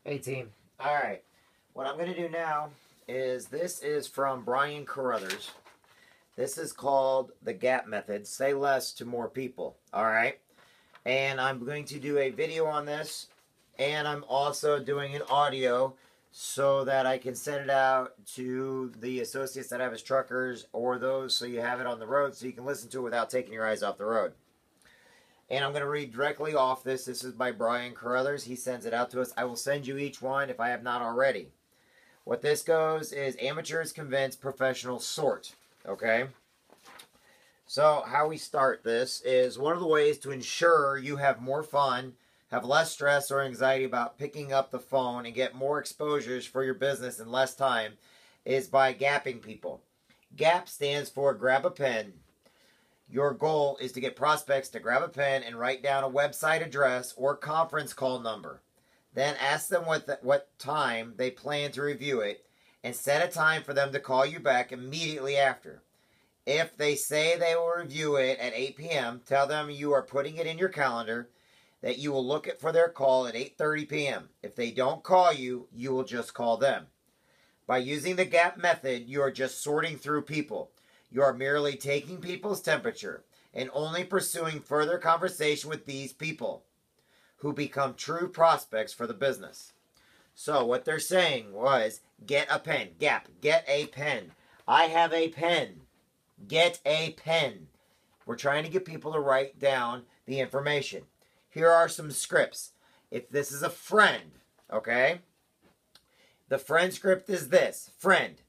Hey team. Alright. What I'm going to do now is this is from Brian Carruthers. This is called the gap method. Say less to more people. Alright. And I'm going to do a video on this. And I'm also doing an audio so that I can send it out to the associates that have as truckers or those so you have it on the road so you can listen to it without taking your eyes off the road. And I'm going to read directly off this. This is by Brian Carruthers. He sends it out to us. I will send you each one if I have not already. What this goes is amateurs convince professionals sort. Okay? So how we start this is one of the ways to ensure you have more fun, have less stress or anxiety about picking up the phone and get more exposures for your business in less time is by gapping people. GAP stands for grab a pen. Your goal is to get prospects to grab a pen and write down a website address or conference call number. Then ask them what time they plan to review it and set a time for them to call you back immediately after. If they say they will review it at 8 p.m., tell them you are putting it in your calendar, that you will look for their call at 8:30 p.m. If they don't call you, you will just call them. By using the gap method, you are just sorting through people. You are merely taking people's temperature and only pursuing further conversation with these people who become true prospects for the business. So what they're saying was, get a pen. Gap, get a pen. I have a pen. Get a pen. We're trying to get people to write down the information. Here are some scripts. If this is a friend, okay? The friend script is this. Friend.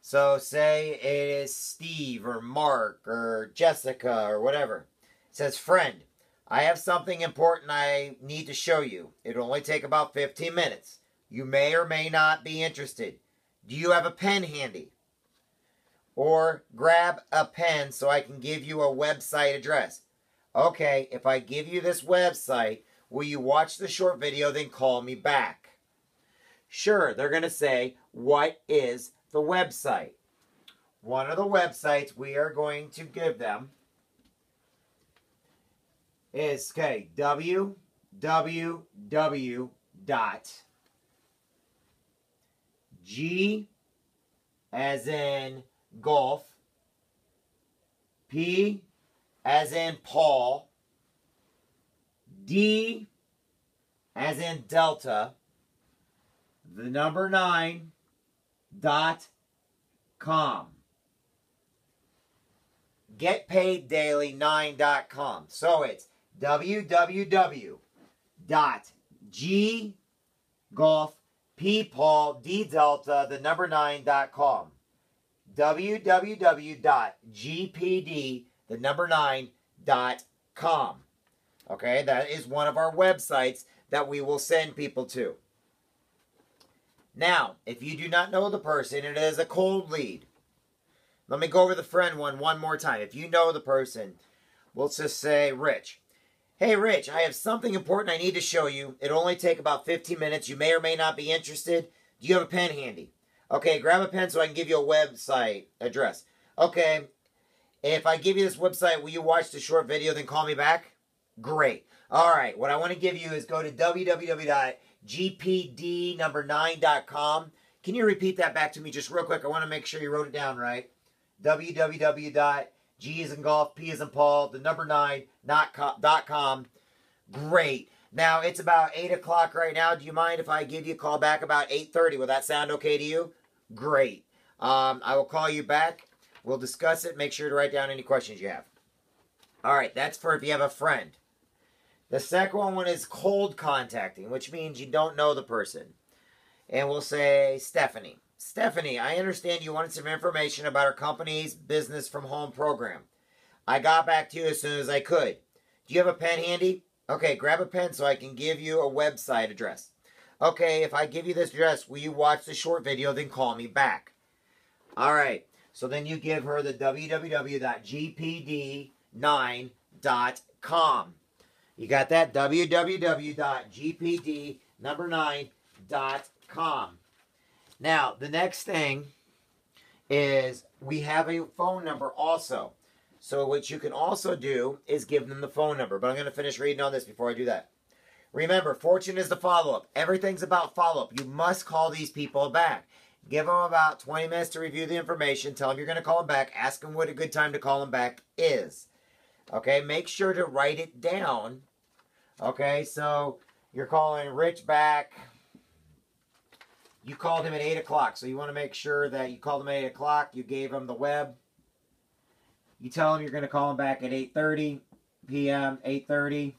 So say it is Steve or Mark or Jessica or whatever. It says, friend, I have something important I need to show you. It'll only take about 15 minutes. You may or may not be interested. Do you have a pen handy? Or grab a pen so I can give you a website address. Okay, if I give you this website, will you watch the short video then call me back? Sure, they're going to say, what is the website? One of the websites we are going to give them is, okay, www. G as in golf, P as in Paul, D as in Delta, the number 9.com. GetPaidDaily9.com. So it's www.GGolfPPaulDdelta, the number 9.com. www.gpd, the number 9.com. Okay, that is one of our websites that we will send people to. Now, if you do not know the person, it is a cold lead. Let me go over the friend one more time. If you know the person, we'll just say Rich. Hey, Rich, I have something important I need to show you. It'll only take about 15 minutes. You may or may not be interested. Do you have a pen handy? Okay, grab a pen so I can give you a website address. Okay, if I give you this website, will you watch the short video then call me back? Great. All right, what I want to give you is go to www.gpd9.com. Can you repeat that back to me just real quick? I want to make sure you wrote it down right. www.G as in golf, P as in Paul, the number 9.com. Great. Now, it's about 8 o'clock right now. Do you mind if I give you a call back about 8:30? Will that sound okay to you? Great. I will call you back. We'll discuss it. Make sure to write down any questions you have. All right, that's for if you have a friend. The second one is cold contacting, which means you don't know the person. And we'll say, Stephanie. Stephanie, I understand you wanted some information about our company's business from home program. I got back to you as soon as I could. Do you have a pen handy? Okay, grab a pen so I can give you a website address. Okay, if I give you this address, will you watch the short video, then call me back? All right, so then you give her the www.gpd9.com. You got that? www.gpd9.com. Now, the next thing is we have a phone number also. So what you can also do is give them the phone number. But I'm going to finish reading on this before I do that. Remember, fortune is the follow-up. Everything's about follow-up. You must call these people back. Give them about 20 minutes to review the information. Tell them you're going to call them back. Ask them what a good time to call them back is. Okay, make sure to write it down. Okay, so you're calling Rich back. You called him at 8 o'clock, so you want to make sure that you called him at 8 o'clock. You gave him the web. You tell him you're going to call him back at 8:30 p.m., 8:30,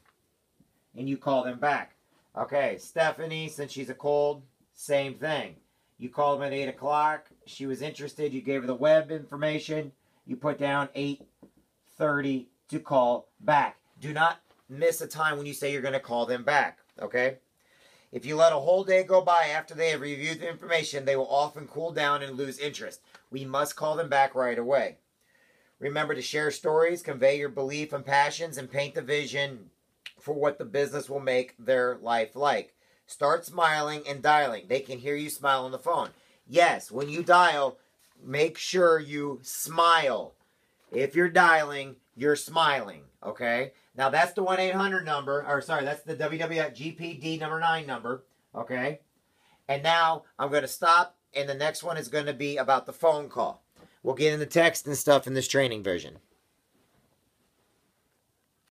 and you call them back. Okay, Stephanie, since she's a cold, same thing. You called them at 8 o'clock. She was interested. You gave her the web information. You put down 8:30 to call back. Do not miss a time when you say you're going to call them back, okay? If you let a whole day go by after they have reviewed the information, they will often cool down and lose interest. We must call them back right away. Remember to share stories, convey your belief and passions, and paint the vision for what the business will make their life like. Start smiling and dialing. They can hear you smile on the phone. Yes, when you dial, make sure you smile. If you're dialing, you're smiling, okay? Now, that's the 1-800 number, or sorry, that's the WWGPD number 9 number, okay? And now, I'm going to stop, and the next one is going to be about the phone call. We'll get into text and stuff in this training version.